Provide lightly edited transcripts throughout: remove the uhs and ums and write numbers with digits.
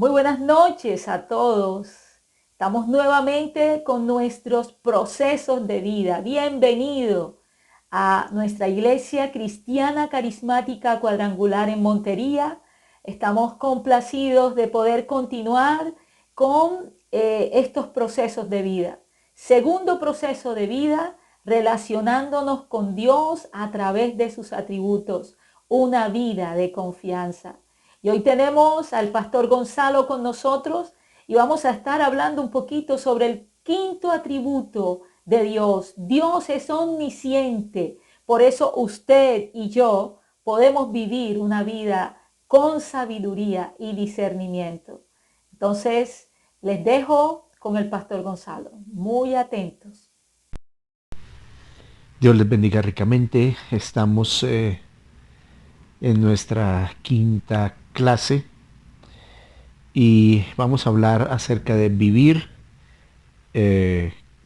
Muy buenas noches a todos. Estamos nuevamente con nuestros procesos de vida. Bienvenido a nuestra iglesia cristiana carismática cuadrangular en Montería. Estamos complacidos de poder continuar con estos procesos de vida. Segundo proceso de vida, relacionándonos con Dios a través de sus atributos. Una vida de confianza. Y hoy tenemos al pastor Gonzalo con nosotros y vamos a estar hablando un poquito sobre el quinto atributo de Dios. Dios es omnisciente. Por eso usted y yo podemos vivir una vida con sabiduría y discernimiento. Entonces, les dejo con el pastor Gonzalo. Muy atentos. Dios les bendiga ricamente. Estamos en nuestra quinta clase y vamos a hablar acerca de vivir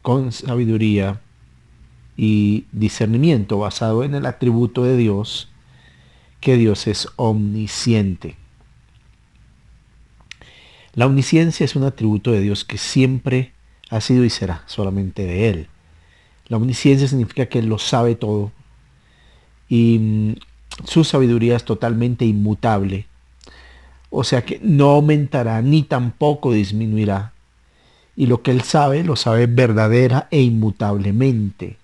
con sabiduría y discernimiento basado en el atributo de Dios, que Dios es omnisciente. La omnisciencia es un atributo de Dios que siempre ha sido y será solamente de Él. La omnisciencia significa que Él lo sabe todo y su sabiduría es totalmente inmutable. O sea que no aumentará ni tampoco disminuirá. Y lo que Él sabe, lo sabe verdadera e inmutablemente,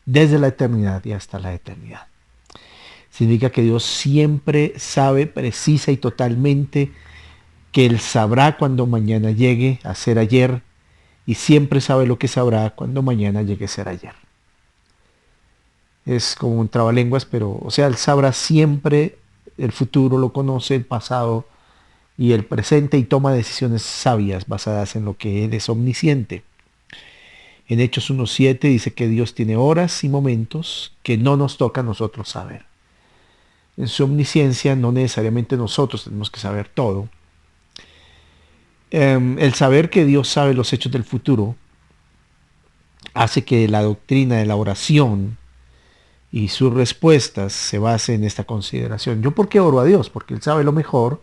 desde la eternidad y hasta la eternidad. Significa que Dios siempre sabe precisa y totalmente que Él sabrá cuando mañana llegue a ser ayer y siempre sabe lo que sabrá cuando mañana llegue a ser ayer. Es como un trabalenguas, pero, o sea, Él sabrá siempre el futuro, lo conoce, el pasado y el presente y toma decisiones sabias basadas en lo que Él es omnisciente. En Hechos 1.7 dice que Dios tiene horas y momentos que no nos toca a nosotros saber. En su omnisciencia no necesariamente nosotros tenemos que saber todo. El saber que Dios sabe los hechos del futuro hace que la doctrina de la oración y sus respuestas se base en esta consideración. ¿Yo por qué oro a Dios? Porque Él sabe lo mejor.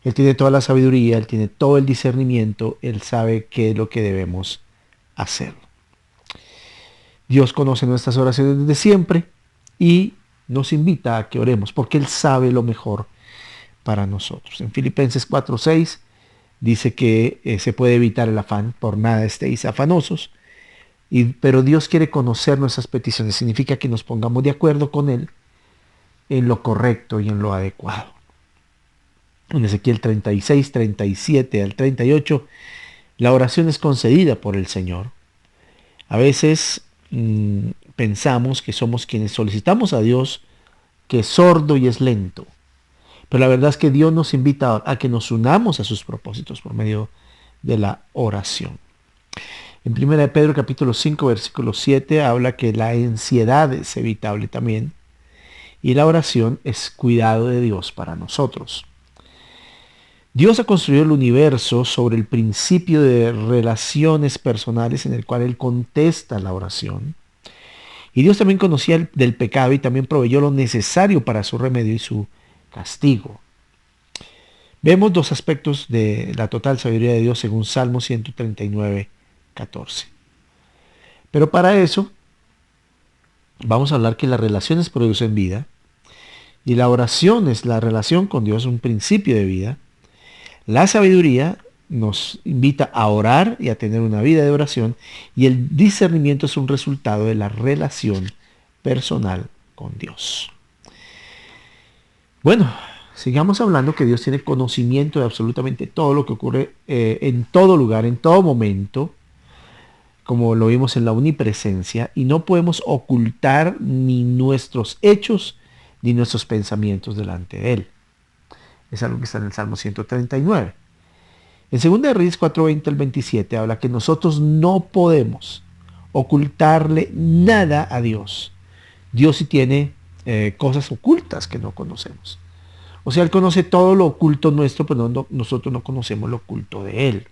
Él tiene toda la sabiduría, Él tiene todo el discernimiento, Él sabe qué es lo que debemos hacer. Dios conoce nuestras oraciones desde siempre y nos invita a que oremos porque Él sabe lo mejor para nosotros. En Filipenses 4:6 dice que se puede evitar el afán, por nada estéis afanosos, pero Dios quiere conocer nuestras peticiones, significa que nos pongamos de acuerdo con Él en lo correcto y en lo adecuado. En Ezequiel 36, 37 al 38, la oración es concedida por el Señor. A veces pensamos que somos quienes solicitamos a Dios, que es sordo y es lento. Pero la verdad es que Dios nos invita a que nos unamos a sus propósitos por medio de la oración. En 1 Pedro capítulo 5, versículo 7 habla que la ansiedad es evitable también y la oración es cuidado de Dios para nosotros. Dios ha construido el universo sobre el principio de relaciones personales en el cual Él contesta la oración. Y Dios también conocía del pecado y también proveyó lo necesario para su remedio y su castigo. Vemos dos aspectos de la total sabiduría de Dios según Salmo 139, 14. Pero para eso vamos a hablar que las relaciones producen vida y la oración es la relación con Dios, un principio de vida. La sabiduría nos invita a orar y a tener una vida de oración y el discernimiento es un resultado de la relación personal con Dios. Bueno, sigamos hablando que Dios tiene conocimiento de absolutamente todo lo que ocurre en todo lugar, en todo momento, como lo vimos en la omnipresencia, y no podemos ocultar ni nuestros hechos ni nuestros pensamientos delante de Él. Es algo que está en el Salmo 139. En 2 de Reyes 4:20 al 27 habla que nosotros no podemos ocultarle nada a Dios. Dios sí tiene cosas ocultas que no conocemos. O sea, Él conoce todo lo oculto nuestro, pero nosotros no conocemos lo oculto de Él.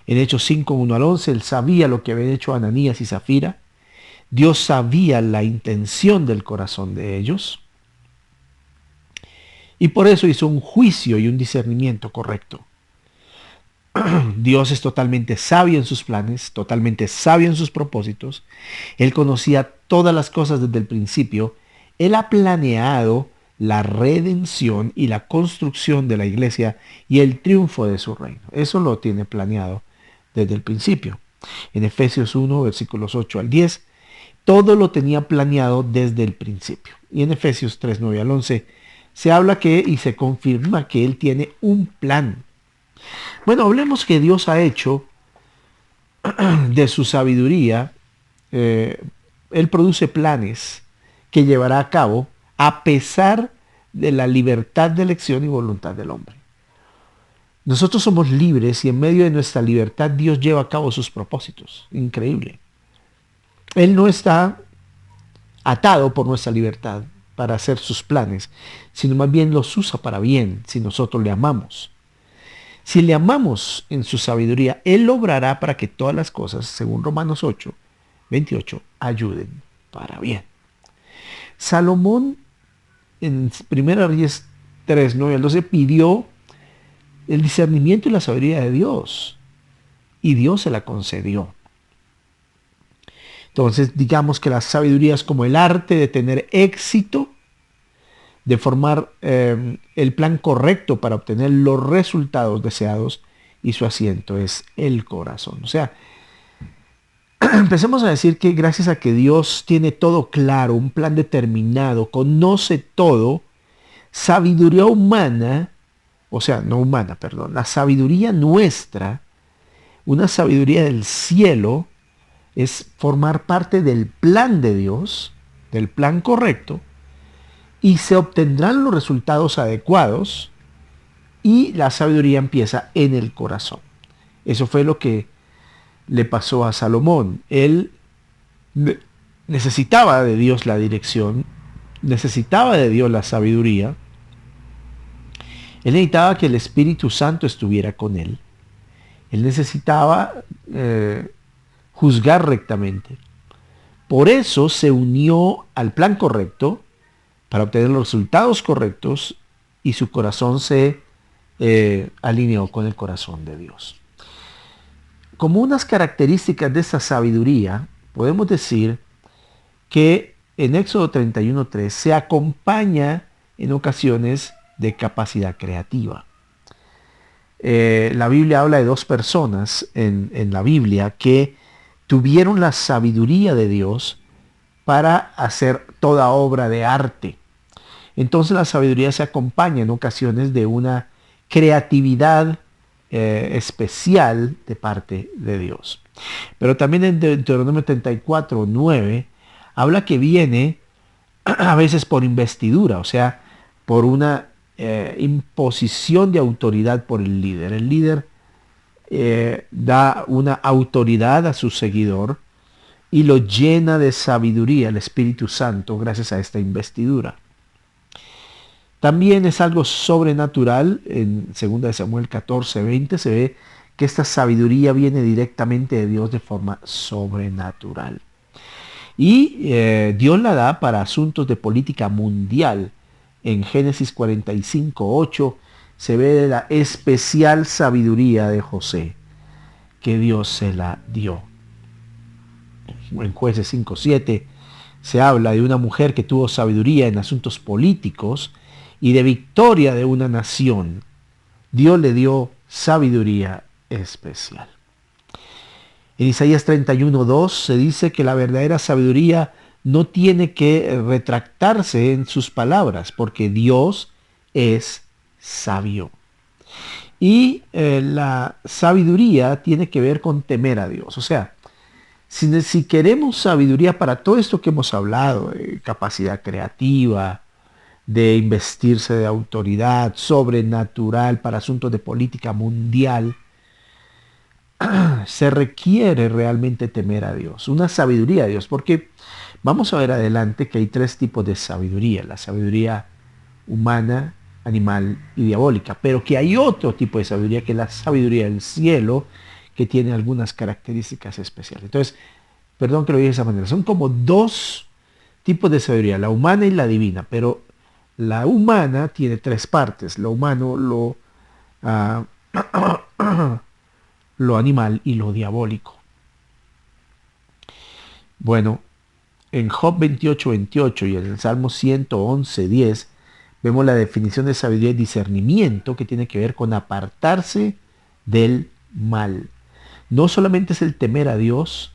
En Hechos 5:1 al 11, Él sabía lo que habían hecho Ananías y Zafira. Dios sabía la intención del corazón de ellos. Y por eso hizo un juicio y un discernimiento correcto. Dios es totalmente sabio en sus planes, totalmente sabio en sus propósitos. Él conocía todas las cosas desde el principio. Él ha planeado la redención y la construcción de la iglesia y el triunfo de su reino. Eso lo tiene planeado desde el principio. En Efesios 1, versículos 8 al 10, todo lo tenía planeado desde el principio. Y en Efesios 3, 9 al 11, se habla que y se confirma que Él tiene un plan. Bueno, hablemos que Dios ha hecho de su sabiduría, eh, Él produce planes que llevará a cabo a pesar de la libertad de elección y voluntad del hombre. Nosotros somos libres y en medio de nuestra libertad Dios lleva a cabo sus propósitos. Increíble. Él no está atado por nuestra libertad para hacer sus planes, sino más bien los usa para bien si nosotros le amamos. Si le amamos en su sabiduría, Él obrará para que todas las cosas, según Romanos 8, 28, ayuden para bien. Salomón en 1 Reyes 3, 9 al 12 pidió el discernimiento y la sabiduría de Dios y Dios se la concedió. Entonces digamos que la sabiduría es como el arte de tener éxito, de formar el plan correcto para obtener los resultados deseados y su asiento es el corazón. O sea, empecemos a decir que gracias a que Dios tiene todo claro, un plan determinado, conoce todo, sabiduría humana, o sea, no humana, perdón, la sabiduría nuestra, una sabiduría del cielo, es formar parte del plan de Dios, del plan correcto, y se obtendrán los resultados adecuados y la sabiduría empieza en el corazón. Eso fue lo que le pasó a Salomón. Él necesitaba de Dios la dirección, necesitaba de Dios la sabiduría. Él necesitaba que el Espíritu Santo estuviera con él. Él necesitaba juzgar rectamente. Por eso se unió al plan correcto para obtener los resultados correctos y su corazón se alineó con el corazón de Dios. Como unas características de esa sabiduría, podemos decir que en Éxodo 31:3 se acompaña en ocasiones de capacidad creativa. La Biblia habla de dos personas en la Biblia que tuvieron la sabiduría de Dios para hacer toda obra de arte. Entonces la sabiduría se acompaña en ocasiones de una creatividad especial de parte de Dios. Pero también en Deuteronomio 34:9 habla que viene a veces por investidura, o sea, por una imposición de autoridad por el líder. El líder da una autoridad a su seguidor y lo llena de sabiduría el Espíritu Santo gracias a esta investidura. También es algo sobrenatural. En 2 Samuel 14:20 se ve que esta sabiduría viene directamente de Dios de forma sobrenatural. Y Dios la da para asuntos de política mundial. En Génesis 45:8 se ve la especial sabiduría de José, que Dios se la dio. En Jueces 5:7 se habla de una mujer que tuvo sabiduría en asuntos políticos y de victoria de una nación. Dios le dio sabiduría especial. En Isaías 31:2 se dice que la verdadera sabiduría no tiene que retractarse en sus palabras, porque Dios es sabio. Y la sabiduría tiene que ver con temer a Dios. O sea, si queremos sabiduría para todo esto que hemos hablado, de capacidad creativa, de investirse de autoridad sobrenatural para asuntos de política mundial, se requiere realmente temer a Dios, una sabiduría de Dios, porque vamos a ver adelante que hay tres tipos de sabiduría: la sabiduría humana, animal y diabólica, pero que hay otro tipo de sabiduría, que es la sabiduría del cielo, que tiene algunas características especiales. Entonces, perdón que lo diga de esa manera, son como dos tipos de sabiduría, la humana y la divina, pero La humana tiene tres partes, lo humano, ah, lo animal y lo diabólico. Bueno, en Job 28:28 y en el Salmo 111:10 vemos la definición de sabiduría y discernimiento que tiene que ver con apartarse del mal. No solamente es el temer a Dios,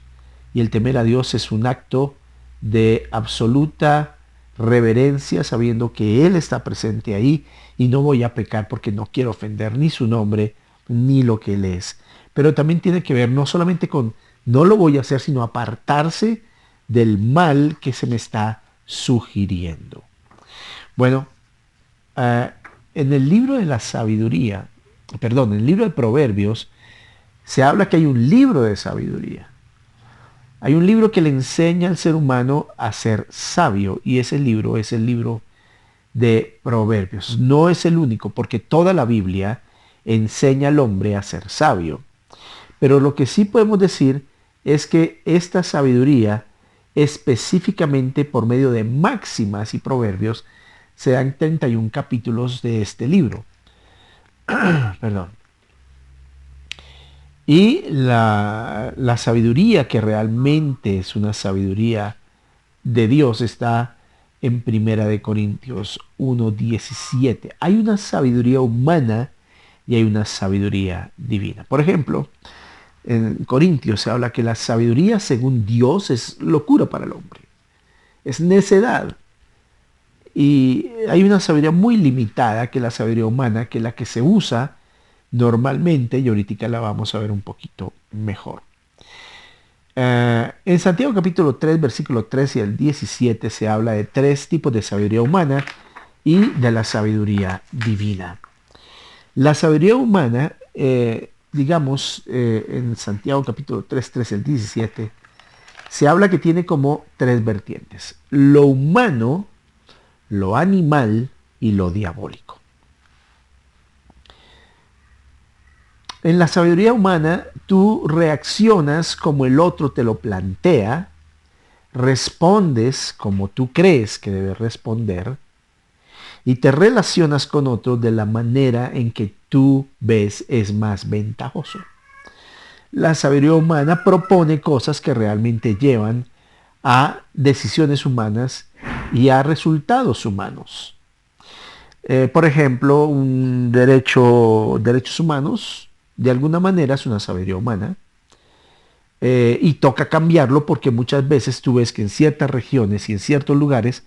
y el temer a Dios es un acto de absoluta reverencia, sabiendo que Él está presente ahí y no voy a pecar porque no quiero ofender ni su nombre ni lo que Él es. Pero también tiene que ver no solamente con no lo voy a hacer, sino apartarse del mal que se me está sugiriendo. Bueno, uh, en el libro de la sabiduría, perdón, en el libro de Proverbios, se habla que hay un libro de sabiduría. Hay un libro que le enseña al ser humano a ser sabio y ese libro es el libro de Proverbios. No es el único porque toda la Biblia enseña al hombre a ser sabio. Pero lo que sí podemos decir es que esta sabiduría, específicamente por medio de máximas y proverbios, se dan 31 capítulos de este libro. Perdón. Y la sabiduría que realmente es una sabiduría de Dios está en Primera de Corintios 1:17. Hay una sabiduría humana y hay una sabiduría divina. Por ejemplo, en Corintios se habla que la sabiduría según Dios es locura para el hombre, es necedad. Y hay una sabiduría muy limitada que es la sabiduría humana, que es la que se usa normalmente, y ahorita la vamos a ver un poquito mejor. En Santiago capítulo 3, versículo 13 al 17 se habla de tres tipos de sabiduría humana y de la sabiduría divina. La sabiduría humana, en Santiago capítulo 3, 13 al 17, se habla que tiene como tres vertientes: lo humano, lo animal y lo diabólico. En la sabiduría humana, tú reaccionas como el otro te lo plantea, respondes como tú crees que debes responder y te relacionas con otro de la manera en que tú ves es más ventajoso. La sabiduría humana propone cosas que realmente llevan a decisiones humanas y a resultados humanos. Por ejemplo, derechos humanos, de alguna manera es una sabiduría humana, y toca cambiarlo porque muchas veces tú ves que en ciertas regiones y en ciertos lugares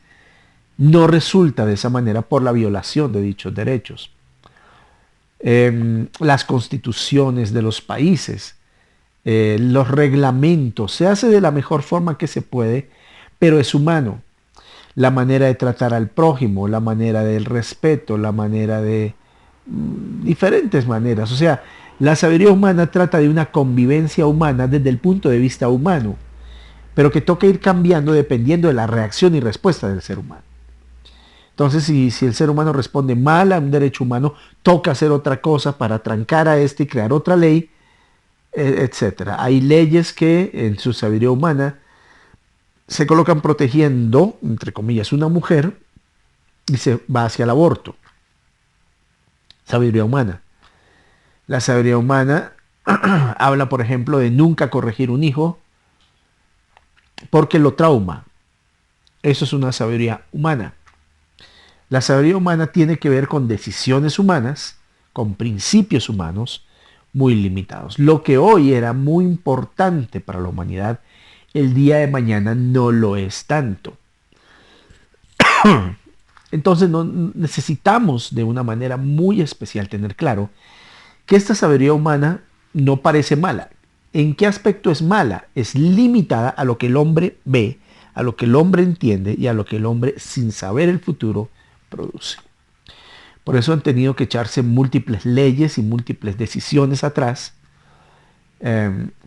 no resulta de esa manera por la violación de dichos derechos. Las constituciones de los países, los reglamentos, se hace de la mejor forma que se puede, pero es humano. La manera de tratar al prójimo, la manera del respeto, la manera de diferentes maneras. O sea, la sabiduría humana trata de una convivencia humana desde el punto de vista humano, pero que toca ir cambiando dependiendo de la reacción y respuesta del ser humano. Entonces, si el ser humano responde mal a un derecho humano, toca hacer otra cosa para trancar a este y crear otra ley, etcétera. Hay leyes que en su sabiduría humana se colocan protegiendo, entre comillas, una mujer y se va hacia el aborto. Sabiduría humana. La sabiduría humana habla, por ejemplo, de nunca corregir un hijo porque lo trauma. Eso es una sabiduría humana. La sabiduría humana tiene que ver con decisiones humanas, con principios humanos muy limitados. Lo que hoy era muy importante para la humanidad, el día de mañana no lo es tanto. Entonces necesitamos de una manera muy especial tener claro que esta sabiduría humana no parece mala. ¿En qué aspecto es mala? Es limitada a lo que el hombre ve, a lo que el hombre entiende y a lo que el hombre, sin saber el futuro, produce. Por eso han tenido que echarse múltiples leyes y múltiples decisiones atrás,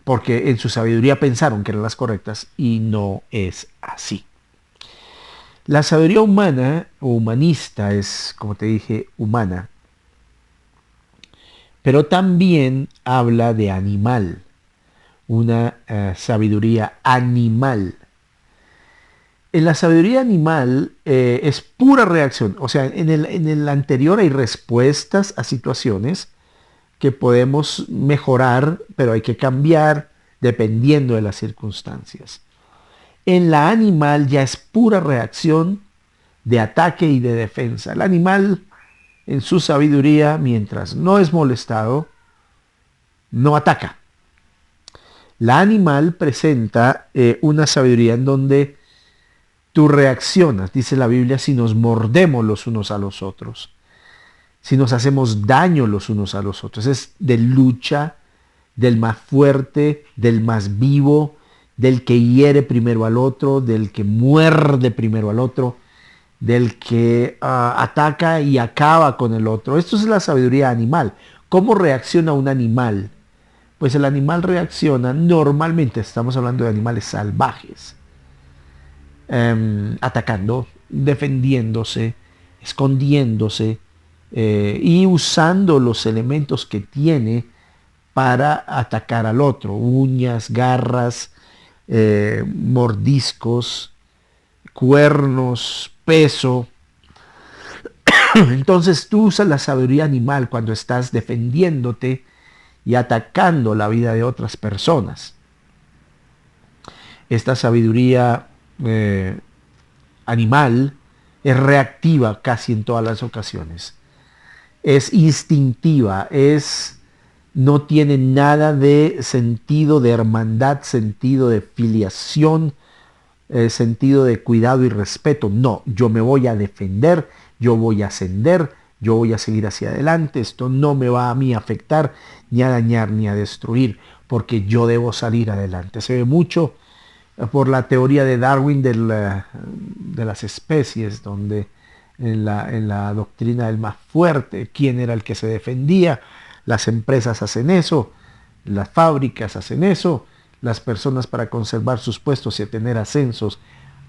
porque en su sabiduría pensaron que eran las correctas y no es así. La sabiduría humana o humanista es, como te dije, humana, pero también habla de animal, una sabiduría animal. En la sabiduría animal es pura reacción. O sea, en el anterior hay respuestas a situaciones que podemos mejorar, pero hay que cambiar dependiendo de las circunstancias. En la animal ya es pura reacción de ataque y de defensa. El animal, en su sabiduría, mientras no es molestado, no ataca. La animal presenta una sabiduría en donde tú reaccionas, dice la Biblia, si nos mordemos los unos a los otros, si nos hacemos daño los unos a los otros. Es de lucha, del más fuerte, del más vivo, del que hiere primero al otro, del que muerde primero al otro, del que ataca y acaba con el otro. Esto es la sabiduría animal. ¿Cómo reacciona un animal? Pues el animal reacciona normalmente, estamos hablando de animales salvajes, atacando, defendiéndose, escondiéndose y usando los elementos que tiene para atacar al otro: uñas, garras, mordiscos, cuernos, peso. Entonces tú usas la sabiduría animal cuando estás defendiéndote y atacando la vida de otras personas. Esta sabiduría animal es reactiva casi en todas las ocasiones. Es instintiva, no tiene nada de sentido de hermandad, sentido de filiación, sentido de cuidado y respeto. No, yo me voy a defender, yo voy a ascender, yo voy a seguir hacia adelante. Esto no me va a mí a afectar, ni a dañar, ni a destruir, porque yo debo salir adelante. Se ve mucho por la teoría de Darwin de las especies, donde en la doctrina del más fuerte, quién era el que se defendía. Las empresas hacen eso, las fábricas hacen eso, las personas, para conservar sus puestos y tener ascensos,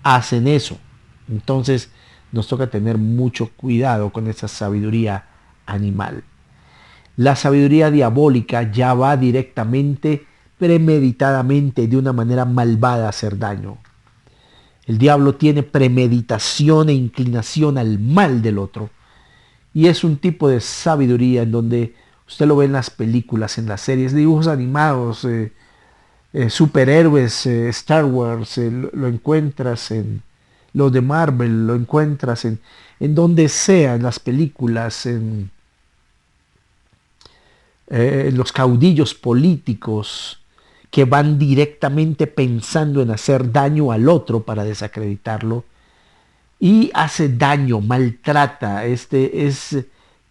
hacen eso. Entonces nos toca tener mucho cuidado con esa sabiduría animal. La sabiduría diabólica ya va directamente, premeditadamente, de una manera malvada a hacer daño. El diablo tiene premeditación e inclinación al mal del otro. Y es un tipo de sabiduría en donde usted lo ve en las películas, en las series, dibujos animados, superhéroes, Star Wars, lo encuentras en los de Marvel, lo encuentras en donde sea, en las películas, en los caudillos políticos que van directamente pensando en hacer daño al otro para desacreditarlo, y hace daño, maltrata.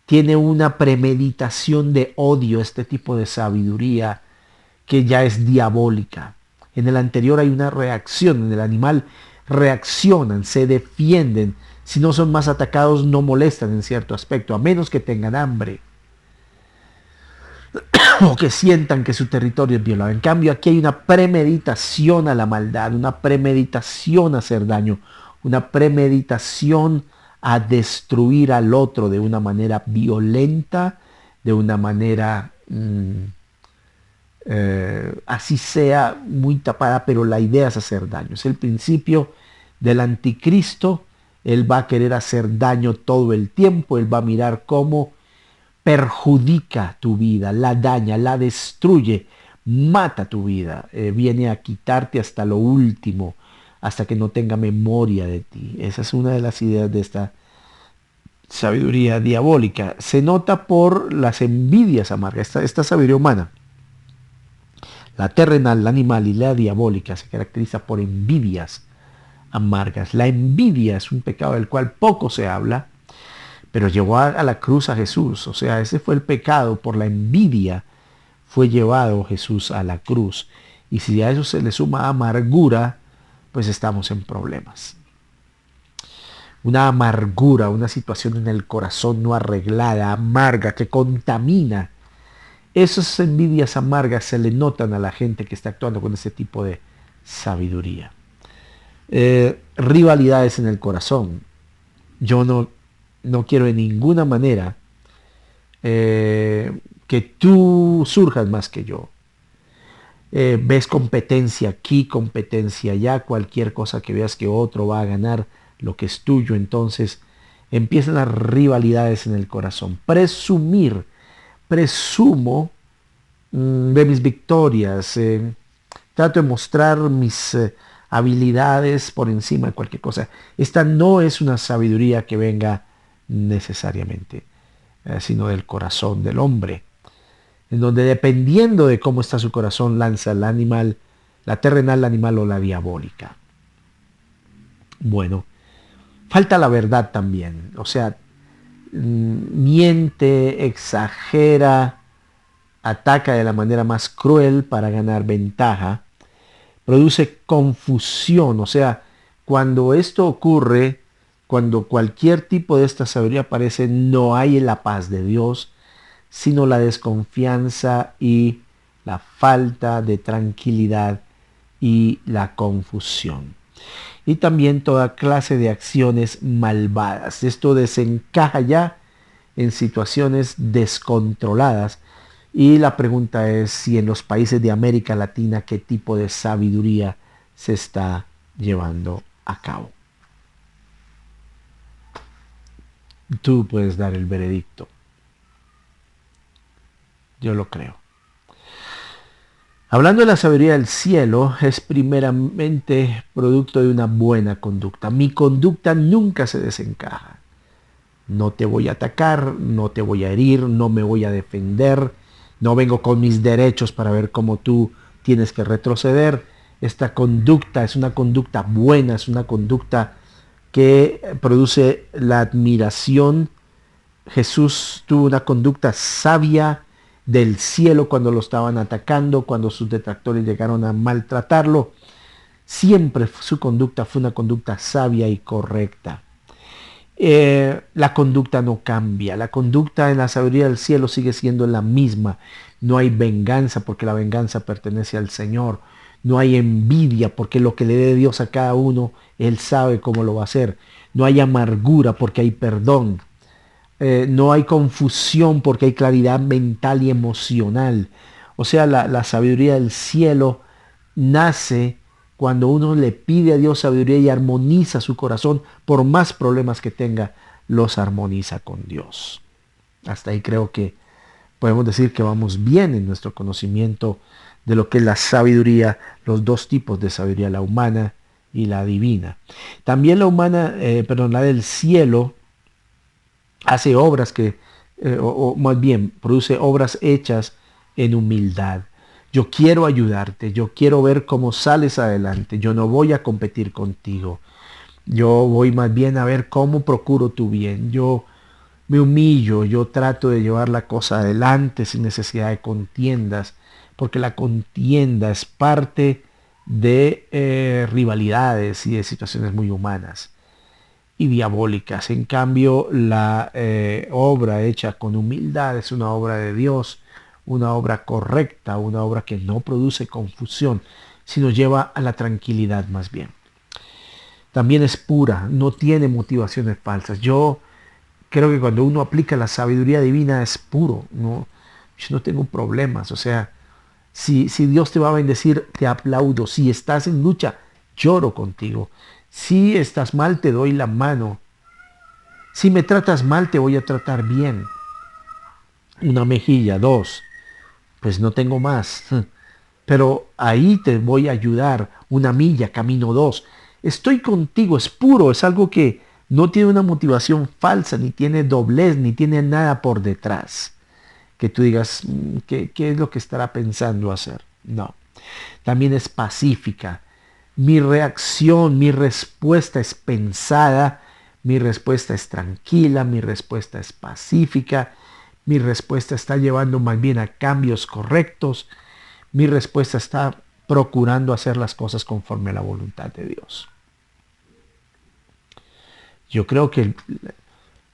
Tiene una premeditación de odio, este tipo de sabiduría que ya es diabólica. En el anterior hay una reacción, en el animal reaccionan, se defienden. Si no son más atacados, no molestan en cierto aspecto, a menos que tengan hambre o que sientan que su territorio es violado. En cambio, aquí hay una premeditación a la maldad, una premeditación a hacer daño, una premeditación a destruir al otro de una manera violenta, de una manera así sea muy tapada, pero la idea es hacer daño. Es el principio del anticristo. Él va a querer hacer daño todo el tiempo. Él va a mirar cómo perjudica tu vida, la daña, la destruye, mata tu vida. Viene a quitarte hasta lo último, hasta que no tenga memoria de ti. Esa es una de las ideas de esta sabiduría diabólica. Se nota por las envidias amargas. Esta sabiduría humana, la terrenal, la animal y la diabólica, se caracteriza por envidias amargas. La envidia es un pecado del cual poco se habla, pero llevó a la cruz a Jesús. O sea, ese fue el pecado. Por la envidia fue llevado Jesús a la cruz. Y si a eso se le suma amargura, pues estamos en problemas. Una amargura, una situación en el corazón no arreglada, amarga, que contamina. Esas envidias amargas se le notan a la gente que está actuando con ese tipo de sabiduría. Rivalidades en el corazón. Yo no quiero de ninguna manera que tú surjas más que yo. ves competencia aquí, competencia allá, cualquier cosa que veas que otro va a ganar lo que es tuyo, entonces empiezan las rivalidades en el corazón. Presumir, presumo de mis victorias, trato de mostrar mis habilidades por encima de cualquier cosa. Esta no es una sabiduría que venga necesariamente, sino del corazón del hombre, en donde dependiendo de cómo está su corazón lanza el animal, la terrenal, la animal o la diabólica. Bueno, falta la verdad también, o sea, miente, exagera, ataca de la manera más cruel para ganar ventaja, produce confusión, o sea, cuando esto ocurre, cuando cualquier tipo de esta sabiduría aparece, no hay la paz de Dios, sino la desconfianza y la falta de tranquilidad y la confusión. Y también toda clase de acciones malvadas. Esto desencaja ya en situaciones descontroladas. Y la pregunta es si en los países de América Latina qué tipo de sabiduría se está llevando a cabo. Tú puedes dar el veredicto. Yo lo creo. Hablando de la sabiduría del cielo, es primeramente producto de una buena conducta. Mi conducta nunca se desencaja. No te voy a atacar, no te voy a herir, no me voy a defender, no vengo con mis derechos para ver cómo tú tienes que retroceder. Esta conducta es una conducta buena, es una conducta que produce la admiración. Jesús tuvo una conducta sabia del cielo cuando lo estaban atacando, cuando sus detractores llegaron a maltratarlo. Siempre su conducta fue una conducta sabia y correcta. La conducta no cambia, la conducta en la sabiduría del cielo sigue siendo la misma. No hay venganza porque la venganza pertenece al Señor. No hay envidia porque lo que le dé Dios a cada uno, Él sabe cómo lo va a hacer. No hay amargura porque hay perdón. No hay confusión porque hay claridad mental y emocional. O sea, la sabiduría del cielo nace cuando uno le pide a Dios sabiduría y armoniza su corazón, por más problemas que tenga, los armoniza con Dios. Hasta ahí creo que podemos decir que vamos bien en nuestro conocimiento de lo que es la sabiduría, los dos tipos de sabiduría, la humana y la divina. También la humana, la del cielo, hace obras o más bien, produce obras hechas en humildad. Yo quiero ayudarte, yo quiero ver cómo sales adelante, yo no voy a competir contigo. Yo voy más bien a ver cómo procuro tu bien. Yo me humillo, yo trato de llevar la cosa adelante sin necesidad de contiendas, porque la contienda es parte de rivalidades y de situaciones muy humanas y diabólicas. En cambio, la obra hecha con humildad es una obra de Dios, una obra correcta, una obra que no produce confusión, sino lleva a la tranquilidad más bien. También es pura, no tiene motivaciones falsas. Yo creo que cuando uno aplica la sabiduría divina es puro, no, yo no tengo problemas. O sea, si Dios te va a bendecir, te aplaudo. Si estás en lucha, lloro contigo. Si estás mal, te doy la mano. Si me tratas mal, te voy a tratar bien. Una mejilla, dos, pues no tengo más. Pero ahí te voy a ayudar. Una milla, camino dos. Estoy contigo, es puro, es algo que no tiene una motivación falsa, ni tiene doblez, ni tiene nada por detrás. Que tú digas, ¿qué es lo que estará pensando hacer? No. También es pacífica. Mi reacción, mi respuesta es pensada, mi respuesta es tranquila, mi respuesta es pacífica, mi respuesta está llevando más bien a cambios correctos, mi respuesta está procurando hacer las cosas conforme a la voluntad de Dios. Yo creo que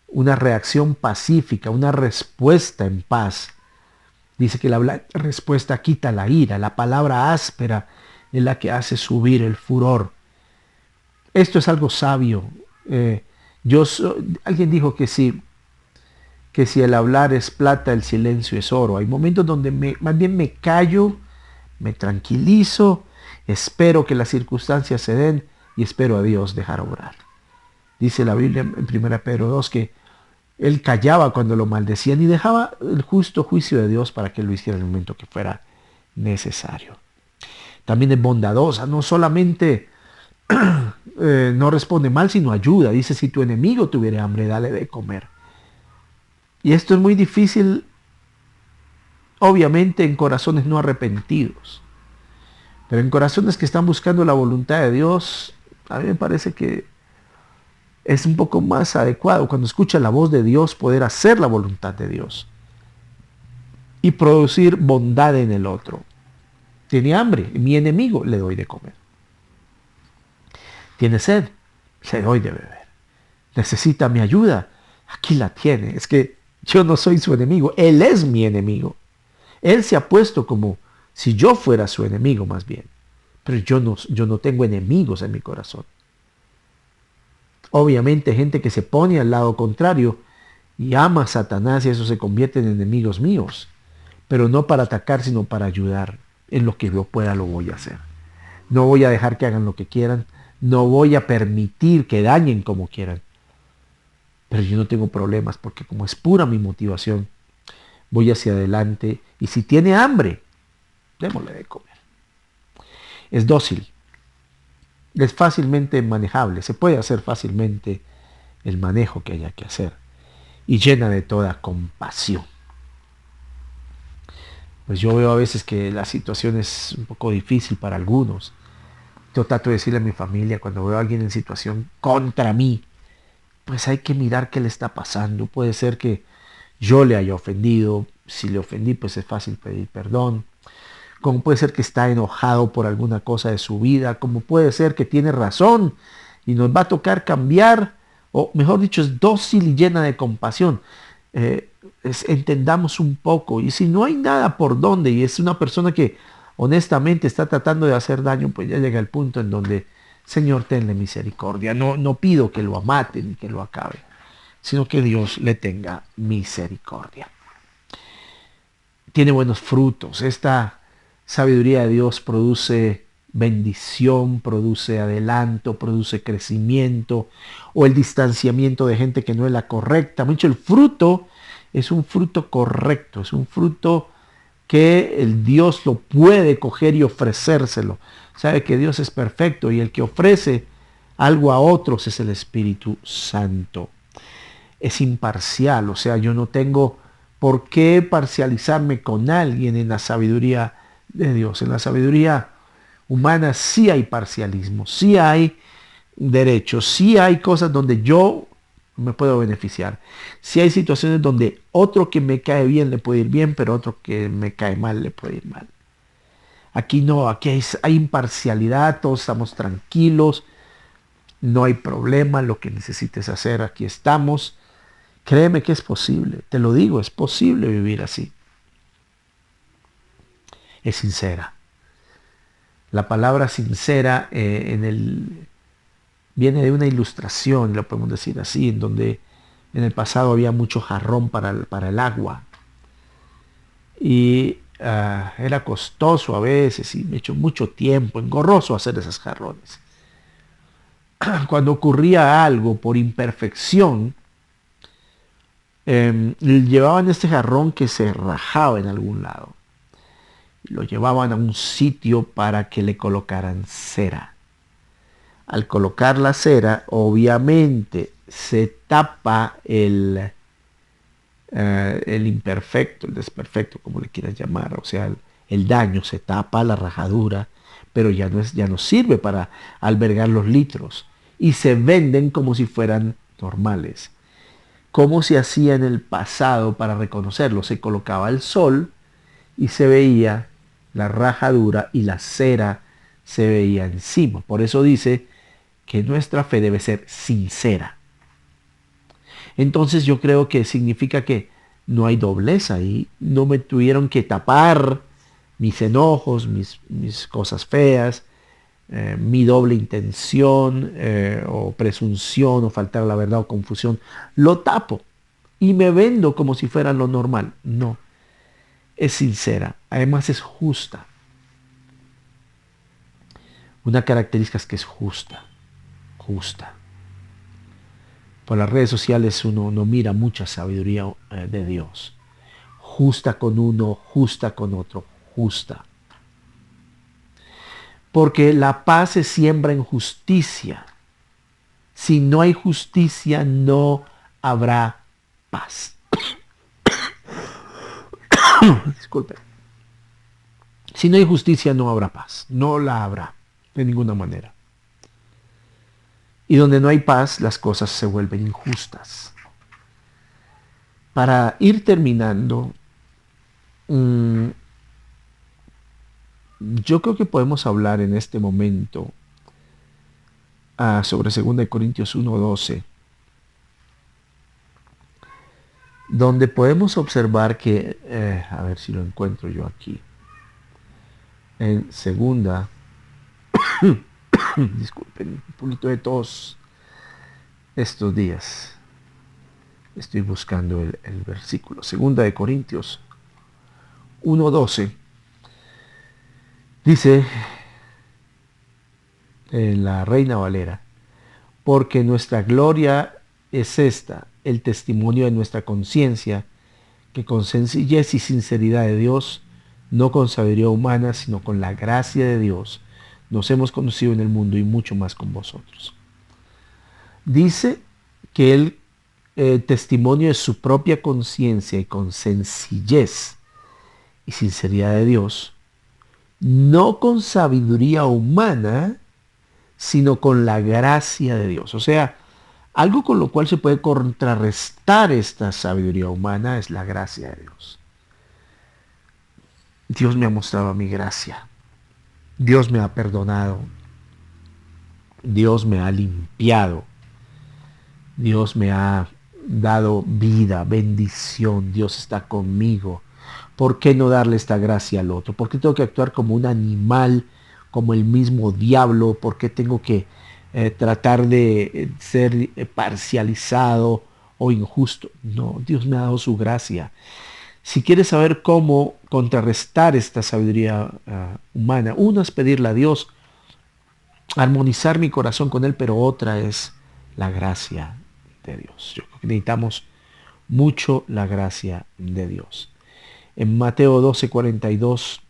una reacción pacífica, una respuesta en paz, dice que la respuesta quita la ira, la palabra áspera es la que hace subir el furor. Esto es algo sabio. Alguien dijo que si el hablar es plata, el silencio es oro. Hay momentos donde más bien me callo, Me tranquilizo, espero que las circunstancias se den y espero a Dios dejar obrar. Dice la Biblia en 1 Pedro 2 que él callaba cuando lo maldecían y dejaba el justo juicio de Dios para que él lo hiciera en el momento que fuera necesario. También es bondadosa, no solamente no responde mal, sino ayuda. Dice, si tu enemigo tuviera hambre, dale de comer. Y esto es muy difícil, obviamente, en corazones no arrepentidos. Pero en corazones que están buscando la voluntad de Dios, a mí me parece que es un poco más adecuado cuando escucha la voz de Dios poder hacer la voluntad de Dios y producir bondad en el otro. Tiene hambre, mi enemigo le doy de comer. Tiene sed, le doy de beber. Necesita mi ayuda, aquí la tiene. Es que yo no soy su enemigo, él es mi enemigo. Él se ha puesto como si yo fuera su enemigo más bien. Pero yo no tengo enemigos en mi corazón. Obviamente gente que se pone al lado contrario y ama a Satanás y eso se convierte en enemigos míos. Pero no para atacar, sino para ayudar. En lo que yo pueda lo voy a hacer. No voy a dejar que hagan lo que quieran. No voy a permitir que dañen como quieran. Pero yo no tengo problemas porque como es pura mi motivación, voy hacia adelante. Y si tiene hambre, démosle de comer. Es dócil. Es fácilmente manejable. Se puede hacer fácilmente el manejo que haya que hacer. Y llena de toda compasión. Pues yo veo a veces que la situación es un poco difícil para algunos. Yo trato de decirle a mi familia cuando veo a alguien en situación contra mí, pues hay que mirar qué le está pasando. Puede ser que yo le haya ofendido. Si le ofendí, pues es fácil pedir perdón. Como puede ser que está enojado por alguna cosa de su vida. Como puede ser que tiene razón y nos va a tocar cambiar. O mejor dicho, es dócil y llena de compasión. Entendamos un poco. Y si no hay nada por donde y es una persona que honestamente está tratando de hacer daño, pues ya llega el punto en donde, Señor, tenle misericordia. No pido que lo amate ni que lo acabe, sino que Dios le tenga misericordia. Tiene buenos frutos. Esta sabiduría de Dios produce bendición, produce adelanto, produce crecimiento o el distanciamiento de gente que no es la correcta. Mucho el fruto es un fruto correcto, es un fruto que el Dios lo puede coger y ofrecérselo. Sabe que Dios es perfecto y el que ofrece algo a otros es el Espíritu Santo. Es imparcial, o sea, yo no tengo por qué parcializarme con alguien en la sabiduría de Dios. En la sabiduría humana sí hay parcialismo, sí hay derechos, sí hay cosas donde yo me puedo beneficiar. Sí hay situaciones donde otro que me cae bien le puede ir bien, pero otro que me cae mal le puede ir mal. Aquí no, aquí hay imparcialidad, todos estamos tranquilos, no hay problema, lo que necesites hacer, aquí estamos. Créeme que es posible, te lo digo, es posible vivir así. Es sincera. La palabra sincera viene de una ilustración, lo podemos decir así, en donde en el pasado había mucho jarrón para el agua. Y era costoso a veces y me echó mucho tiempo, engorroso hacer esos jarrones. Cuando ocurría algo por imperfección, llevaban este jarrón que se rajaba en algún lado. Lo llevaban a un sitio para que le colocaran cera. Al colocar la cera, obviamente se tapa el imperfecto, el desperfecto, como le quieras llamar, o sea, el daño, se tapa la rajadura, pero ya no sirve para albergar los litros y se venden como si fueran normales. ¿Cómo se hacía en el pasado para reconocerlo? Se colocaba el sol y se veía la rajadura y la cera se veía encima. Por eso dice que nuestra fe debe ser sincera. Entonces yo creo que significa que no hay doblez ahí. No me tuvieron que tapar mis enojos, mis cosas feas, mi doble intención o presunción o faltar a la verdad o confusión. Lo tapo y me vendo como si fuera lo normal. No, es sincera. Además es justa. Una característica es que es justa, justa. Por las redes sociales uno no mira mucha sabiduría de Dios. Justa con uno, justa con otro, justa. Porque la paz se siembra en justicia. Si no hay justicia, no habrá paz. Disculpe. Si no hay justicia, no habrá paz. No la habrá, de ninguna manera. Y donde no hay paz, las cosas se vuelven injustas. Para ir terminando, yo creo que podemos hablar en este momento sobre 2 Corintios 1:12, donde podemos observar que, a ver si lo encuentro yo aquí, en segunda, disculpen, un poquito de tos estos días, estoy buscando el versículo, 2 Corintios 1:12, dice en la Reina Valera, porque nuestra gloria es esta, el testimonio de nuestra conciencia, que con sencillez y sinceridad de Dios, no con sabiduría humana, sino con la gracia de Dios, nos hemos conocido en el mundo y mucho más con vosotros. Dice que el testimonio de su propia conciencia y con sencillez y sinceridad de Dios, no con sabiduría humana, sino con la gracia de Dios. O sea, algo con lo cual se puede contrarrestar esta sabiduría humana es la gracia de Dios. Dios me ha mostrado mi gracia. Dios me ha perdonado. Dios me ha limpiado. Dios me ha dado vida, bendición. Dios está conmigo. ¿Por qué no darle esta gracia al otro? ¿Por qué tengo que actuar como un animal, como el mismo diablo? ¿Por qué tengo que tratar de ser parcializado o injusto? No, Dios me ha dado su gracia. Si quieres saber cómo contrarrestar esta sabiduría humana, una es pedirle a Dios, armonizar mi corazón con Él, pero otra es la gracia de Dios. Yo creo que necesitamos mucho la gracia de Dios. En Mateo 12:42,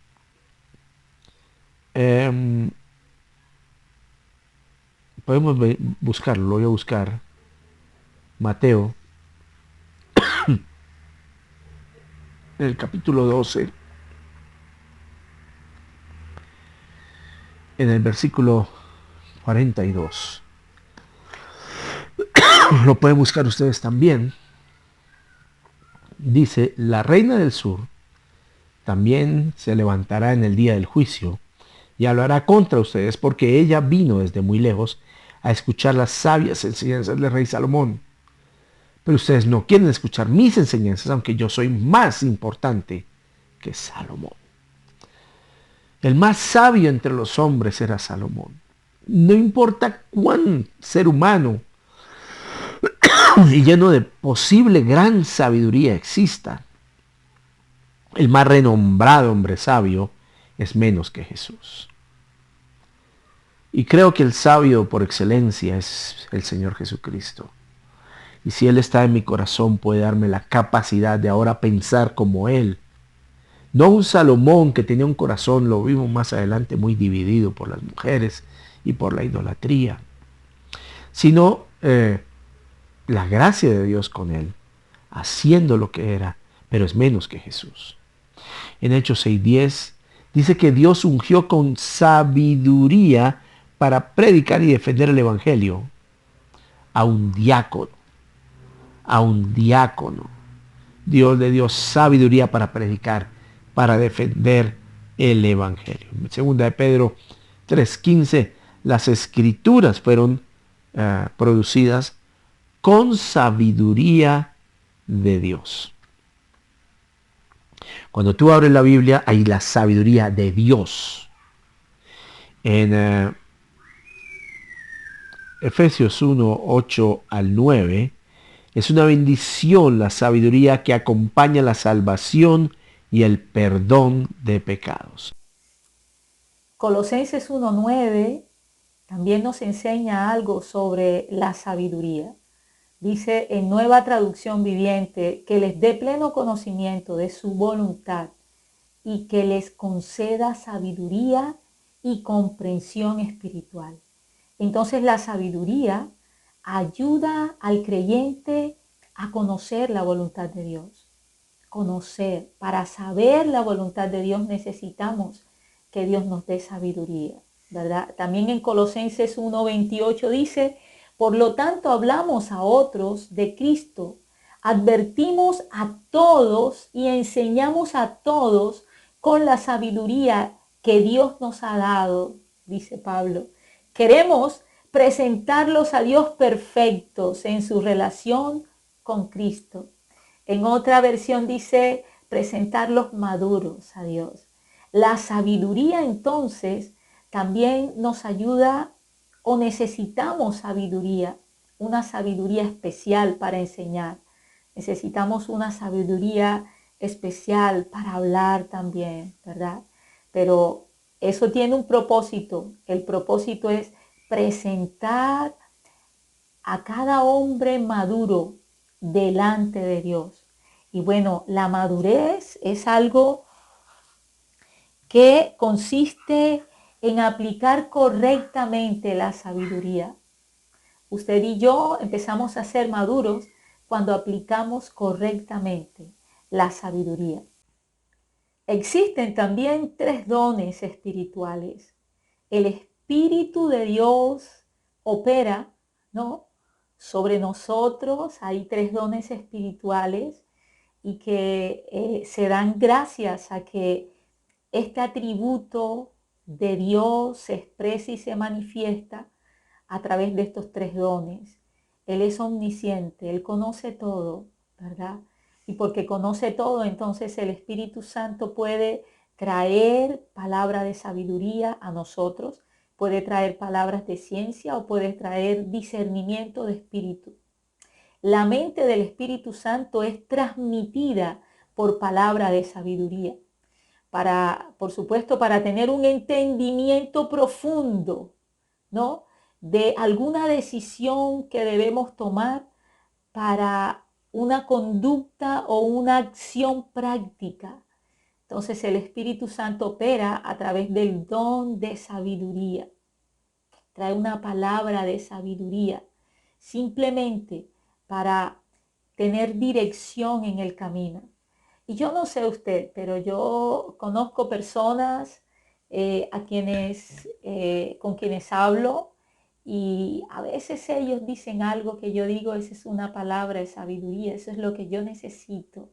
podemos buscarlo, lo voy a buscar. Mateo, en el capítulo 12, en el versículo 42. Lo pueden buscar ustedes también. Dice, la reina del sur también se levantará en el día del juicio y hablará contra ustedes, porque ella vino desde muy lejos a escuchar las sabias enseñanzas del rey Salomón. Pero ustedes no quieren escuchar mis enseñanzas, aunque yo soy más importante que Salomón. El más sabio entre los hombres era Salomón. No importa cuán ser humano y lleno de posible gran sabiduría exista, el más renombrado hombre sabio es menos que Jesús. Y creo que el sabio por excelencia es el Señor Jesucristo. Y si Él está en mi corazón, puede darme la capacidad de ahora pensar como Él. No un Salomón que tenía un corazón, lo vimos más adelante, muy dividido por las mujeres y por la idolatría, sino la gracia de Dios con Él, haciendo lo que era, pero es menos que Jesús. En Hechos 6:10 dice que Dios ungió con sabiduría para predicar y defender el Evangelio a un diácono. A un diácono. Dios le dio sabiduría para predicar, para defender el Evangelio. En 2 de Pedro 3:15, las escrituras fueron producidas con sabiduría de Dios. Cuando tú abres la Biblia, hay la sabiduría de Dios. En Efesios 1:8-9, es una bendición la sabiduría que acompaña la salvación y el perdón de pecados. Colosenses 1:9 también nos enseña algo sobre la sabiduría. Dice en Nueva Traducción Viviente que les dé pleno conocimiento de su voluntad y que les conceda sabiduría y comprensión espiritual. Entonces la sabiduría ayuda al creyente a conocer la voluntad de Dios. Conocer, para saber la voluntad de Dios necesitamos que Dios nos dé sabiduría, ¿verdad? También en Colosenses 1:28 dice, por lo tanto hablamos a otros de Cristo, advertimos a todos y enseñamos a todos con la sabiduría que Dios nos ha dado, dice Pablo. Queremos presentarlos a Dios perfectos en su relación con Cristo. En otra versión dice presentarlos maduros a Dios. La sabiduría entonces también nos ayuda o necesitamos sabiduría, una sabiduría especial para enseñar. Necesitamos una sabiduría especial para hablar también, ¿verdad? Pero eso tiene un propósito. El propósito es presentar a cada hombre maduro delante de Dios. Y bueno, la madurez es algo que consiste en aplicar correctamente la sabiduría. Usted y yo empezamos a ser maduros cuando aplicamos correctamente la sabiduría. Existen también 3 dones espirituales. El Espíritu de Dios opera, ¿no?, sobre nosotros. Hay 3 dones espirituales y que se dan gracias a que este atributo de Dios se expresa y se manifiesta a través de estos 3 dones. Él es omnisciente, Él conoce todo, ¿verdad? Y porque conoce todo, entonces el Espíritu Santo puede traer palabra de sabiduría a nosotros, puede traer palabras de ciencia o puede traer discernimiento de espíritu. La mente del Espíritu Santo es transmitida por palabra de sabiduría, por supuesto, para tener un entendimiento profundo, ¿no?, de alguna decisión que debemos tomar para una conducta o una acción práctica. Entonces el Espíritu Santo opera a través del don de sabiduría. Trae una palabra de sabiduría simplemente para tener dirección en el camino. Y yo no sé usted, pero yo conozco personas con quienes hablo, y a veces ellos dicen algo que yo digo, esa es una palabra de sabiduría, eso es lo que yo necesito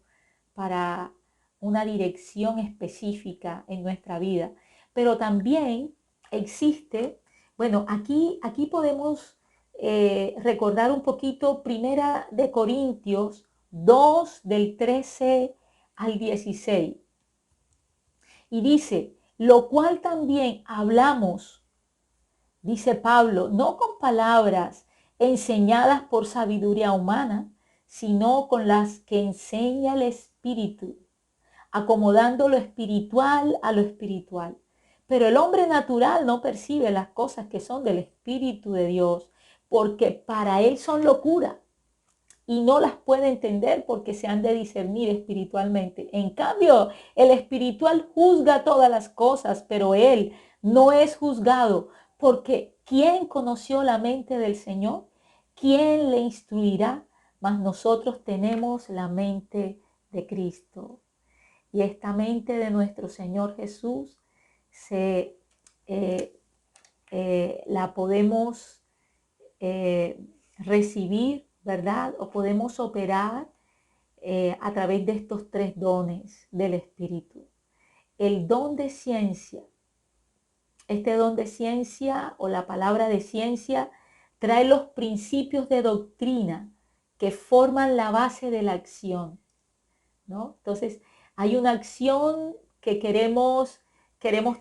para una dirección específica en nuestra vida. Pero también existe, bueno, aquí podemos recordar un poquito Primera de Corintios 2 del 13 al 16. Y dice, lo cual también hablamos, dice Pablo, no con palabras enseñadas por sabiduría humana, sino con las que enseña el Espíritu, acomodando lo espiritual a lo espiritual. Pero el hombre natural no percibe las cosas que son del Espíritu de Dios, porque para él son locura y no las puede entender porque se han de discernir espiritualmente. En cambio, el espiritual juzga todas las cosas, pero él no es juzgado, porque ¿quién conoció la mente del Señor? ¿Quién le instruirá? Mas nosotros tenemos la mente de Cristo. Y esta mente de nuestro Señor Jesús la podemos recibir, ¿verdad? O podemos operar a través de estos 3 dones del Espíritu. El don de ciencia, este don de ciencia o la palabra de ciencia trae los principios de doctrina que forman la base de la acción, ¿no? Entonces, hay una acción que queremos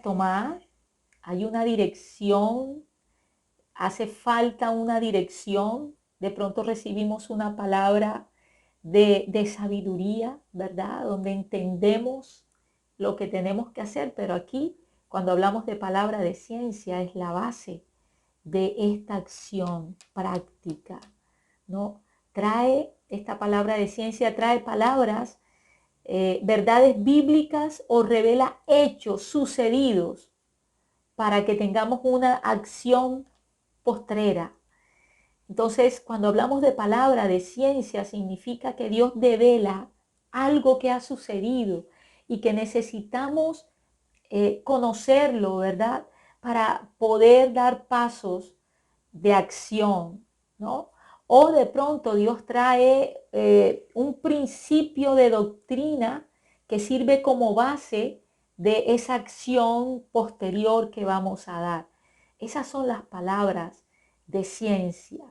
tomar, hay una dirección, hace falta una dirección, de pronto recibimos una palabra de sabiduría, ¿verdad? Donde entendemos lo que tenemos que hacer, pero aquí cuando hablamos de palabra de ciencia, es la base de esta acción práctica, ¿no? Esta palabra de ciencia trae palabras, verdades bíblicas o revela hechos sucedidos para que tengamos una acción postrera. Entonces, cuando hablamos de palabra de ciencia, significa que Dios devela algo que ha sucedido y que necesitamos conocerlo, ¿verdad? Para poder dar pasos de acción, ¿no? O de pronto Dios trae un principio de doctrina que sirve como base de esa acción posterior que vamos a dar. Esas son las palabras de ciencia,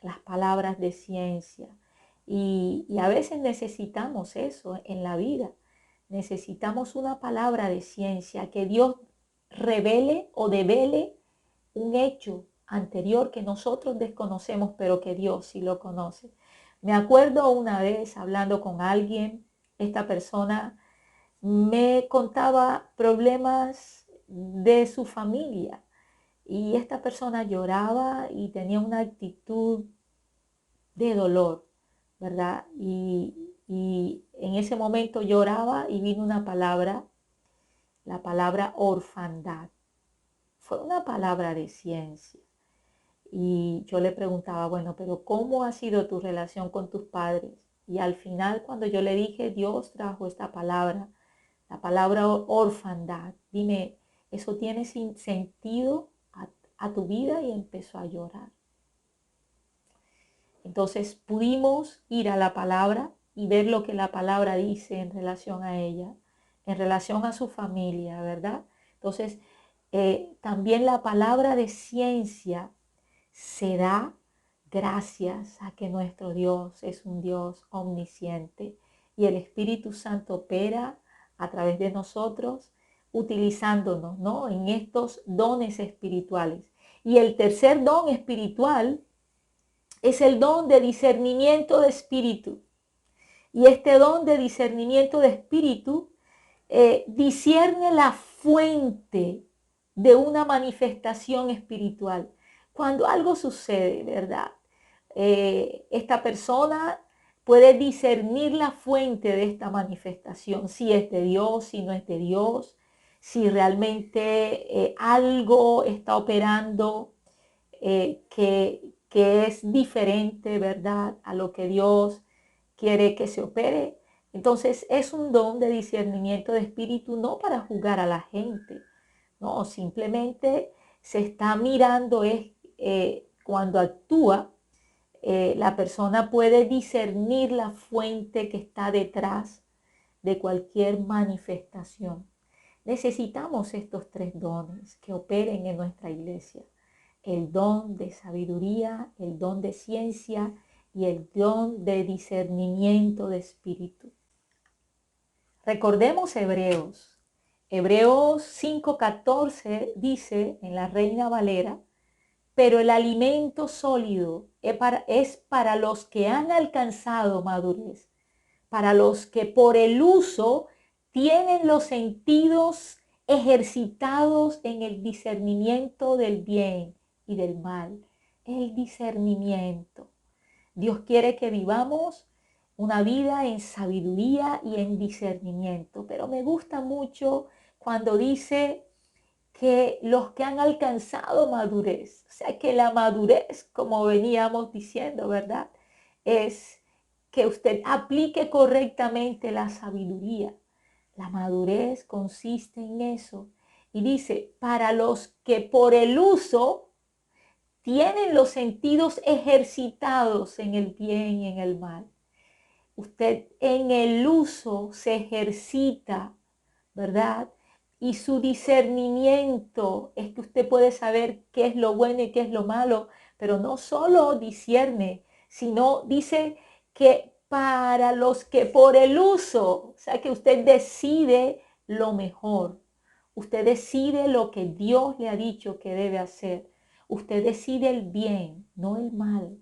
las palabras de ciencia. Y a veces necesitamos eso en la vida. Necesitamos una palabra de ciencia, que Dios revele o devele un hecho anterior que nosotros desconocemos, pero que Dios sí lo conoce. Me acuerdo una vez hablando con alguien, esta persona me contaba problemas de su familia y esta persona lloraba y tenía una actitud de dolor, ¿verdad? Y en ese momento lloraba y vino una palabra, la palabra orfandad. Fue una palabra de ciencia. Y yo le preguntaba, bueno, pero ¿cómo ha sido tu relación con tus padres? Y al final, cuando yo le dije, Dios trajo esta palabra, la palabra orfandad, dime, ¿eso tiene sentido a tu vida? Y empezó a llorar. Entonces pudimos ir a la palabra y ver lo que la palabra dice en relación a ella, en relación a su familia, ¿verdad? Entonces, también la palabra de ciencia se da gracias a que nuestro Dios es un Dios omnisciente y el Espíritu Santo opera a través de nosotros utilizándonos, ¿no? En estos dones espirituales. Y el tercer don espiritual es el don de discernimiento de espíritu. Y este don de discernimiento de espíritu discierne la fuente de una manifestación espiritual. Cuando algo sucede, ¿verdad? Esta persona puede discernir la fuente de esta manifestación, si es de Dios, si no es de Dios, si realmente algo está operando que es diferente, ¿verdad?, a lo que Dios quiere que se opere. Entonces es un don de discernimiento de espíritu, no para juzgar a la gente, no, simplemente se está mirando cuando actúa, la persona puede discernir la fuente que está detrás de cualquier manifestación. Necesitamos estos tres dones que operen en nuestra iglesia: el don de sabiduría, el don de ciencia y el don de discernimiento de espíritu. Recordemos Hebreos. Hebreos 5:14 dice en la Reina Valera: pero el alimento sólido es para los que han alcanzado madurez, para los que por el uso tienen los sentidos ejercitados en el discernimiento del bien y del mal. El discernimiento. Dios quiere que vivamos una vida en sabiduría y en discernimiento, pero me gusta mucho cuando dice que los que han alcanzado madurez, o sea que la madurez, como veníamos diciendo, ¿verdad?, es que usted aplique correctamente la sabiduría. La madurez consiste en eso. Y dice, para los que por el uso tienen los sentidos ejercitados en el bien y en el mal. Usted en el uso se ejercita, ¿verdad? Y su discernimiento es que usted puede saber qué es lo bueno y qué es lo malo, pero no solo discierne, sino dice que para los que por el uso, o sea que usted decide lo mejor, usted decide lo que Dios le ha dicho que debe hacer, usted decide el bien, no el mal.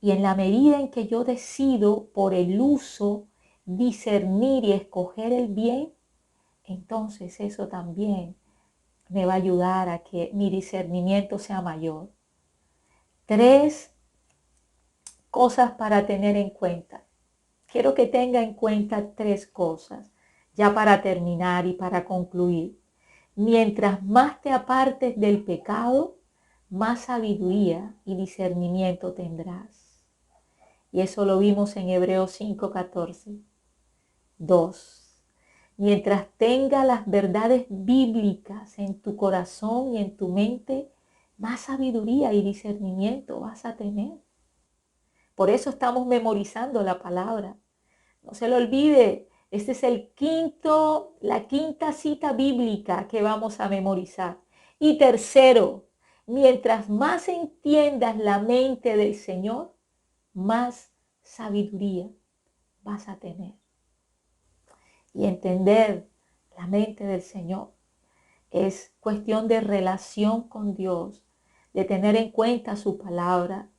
Y en la medida en que yo decido por el uso discernir y escoger el bien, entonces eso también me va a ayudar a que mi discernimiento sea mayor. 3 cosas para tener en cuenta. Quiero que tenga en cuenta 3 cosas, ya para terminar y para concluir. Mientras más te apartes del pecado, más sabiduría y discernimiento tendrás. Y eso lo vimos en Hebreos 5:14. 2. Mientras tenga las verdades bíblicas en tu corazón y en tu mente, más sabiduría y discernimiento vas a tener. Por eso estamos memorizando la palabra. No se lo olvide, este es la quinta cita bíblica que vamos a memorizar. Y tercero, mientras más entiendas la mente del Señor, más sabiduría vas a tener. Y entender la mente del Señor es cuestión de relación con Dios, de tener en cuenta su palabra,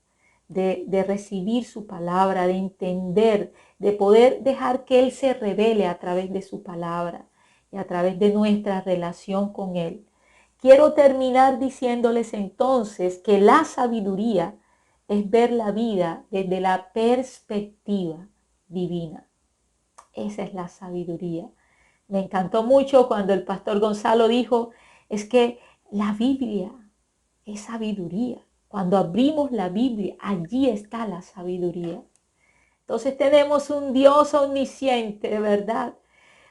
de recibir su palabra, de entender, de poder dejar que Él se revele a través de su palabra y a través de nuestra relación con Él. Quiero terminar diciéndoles entonces que la sabiduría es ver la vida desde la perspectiva divina. Esa es la sabiduría. Me encantó mucho cuando el pastor Gonzalo dijo, es que la Biblia es sabiduría. Cuando abrimos la Biblia, allí está la sabiduría. Entonces tenemos un Dios omnisciente, ¿verdad?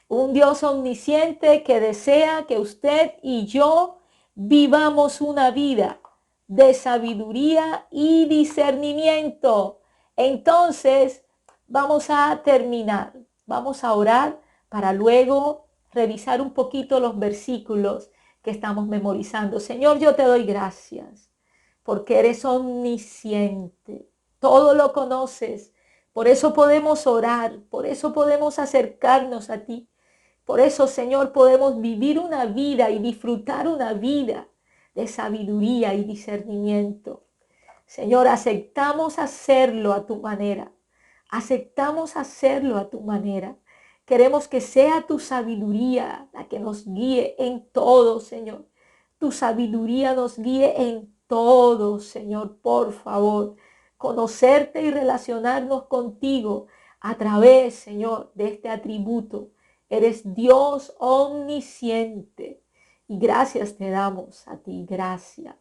Un Dios omnisciente que desea que usted y yo vivamos una vida de sabiduría y discernimiento. Entonces, vamos a terminar. Vamos a orar para luego revisar un poquito los versículos que estamos memorizando. Señor, yo te doy gracias porque eres omnisciente. Todo lo conoces. Por eso podemos orar, por eso podemos acercarnos a ti. Por eso, Señor, podemos vivir una vida y disfrutar una vida de sabiduría y discernimiento. Señor, aceptamos hacerlo a tu manera. Aceptamos hacerlo a tu manera. Queremos que sea tu sabiduría la que nos guíe en todo, Señor. Tu sabiduría nos guíe en todo, Señor, por favor. Conocerte y relacionarnos contigo a través, Señor, de este atributo. Eres Dios omnisciente. Y gracias te damos a ti, gracias.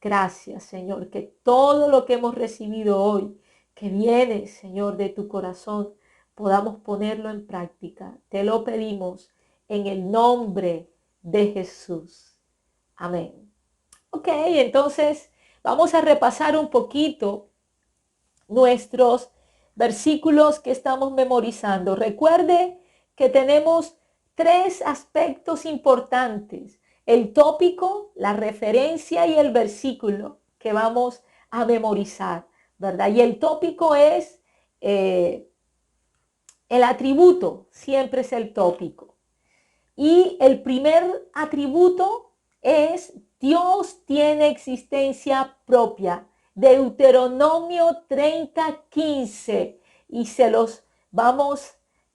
Gracias, Señor, que todo lo que hemos recibido hoy, que viene, Señor, de tu corazón, podamos ponerlo en práctica. Te lo pedimos en el nombre de Jesús. Amén. Ok, entonces vamos a repasar un poquito nuestros versículos que estamos memorizando. Recuerde que tenemos 3 aspectos importantes: el tópico, la referencia y el versículo que vamos a memorizar, ¿verdad? Y el tópico es el atributo, siempre es el tópico. Y el primer atributo es Dios tiene existencia propia. Deuteronomio 30:15. Y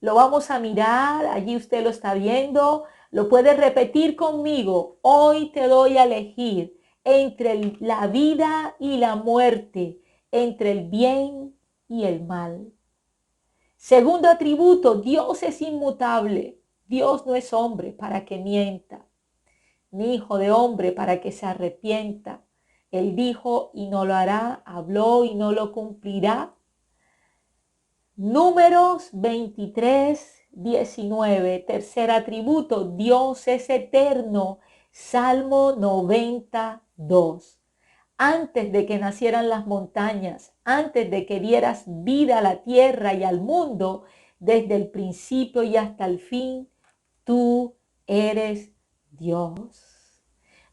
lo vamos a mirar, allí usted lo está viendo, lo puede repetir conmigo. Hoy te doy a elegir entre la vida y la muerte, entre el bien y el mal. Segundo atributo, Dios es inmutable. Dios no es hombre para que mienta, ni hijo de hombre para que se arrepienta. Él dijo y no lo hará, habló y no lo cumplirá. Números 23:19. Tercer atributo, Dios es eterno. Salmo 92. Antes de que nacieran las montañas, antes de que dieras vida a la tierra y al mundo, desde el principio y hasta el fin, tú eres Dios.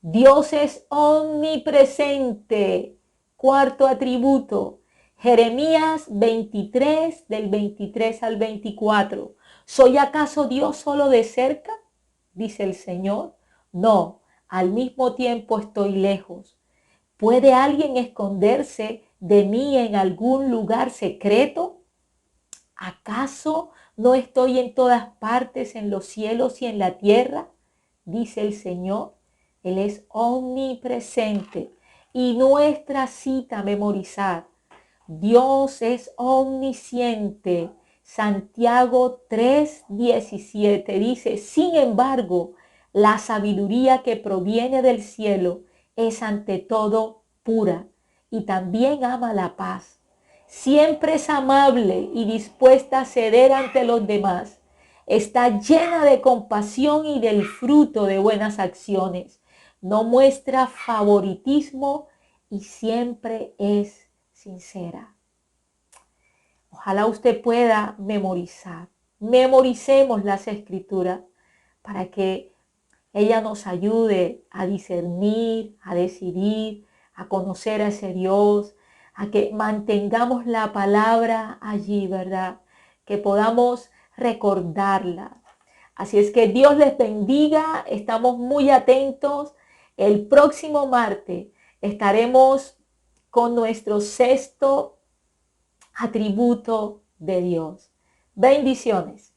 Dios es omnipresente. Cuarto atributo, Jeremías 23, del 23 al 24. ¿Soy acaso Dios solo de cerca? Dice el Señor. No, al mismo tiempo estoy lejos. ¿Puede alguien esconderse de mí en algún lugar secreto? ¿Acaso no estoy en todas partes, en los cielos y en la tierra? Dice el Señor. Él es omnipresente. Y nuestra cita a memorizar: Dios es omnisciente. Santiago 3:17 dice: sin embargo, la sabiduría que proviene del cielo es ante todo pura y también ama la paz. Siempre es amable y dispuesta a ceder ante los demás. Está llena de compasión y del fruto de buenas acciones. No muestra favoritismo y siempre es sincera. Ojalá usted pueda memorizar. Memoricemos las escrituras para que ella nos ayude a discernir, a decidir, a conocer a ese Dios, a que mantengamos la palabra allí, ¿verdad? Que podamos recordarla. Así es que Dios les bendiga. Estamos muy atentos. El próximo martes estaremos con nuestro sexto atributo de Dios. Bendiciones.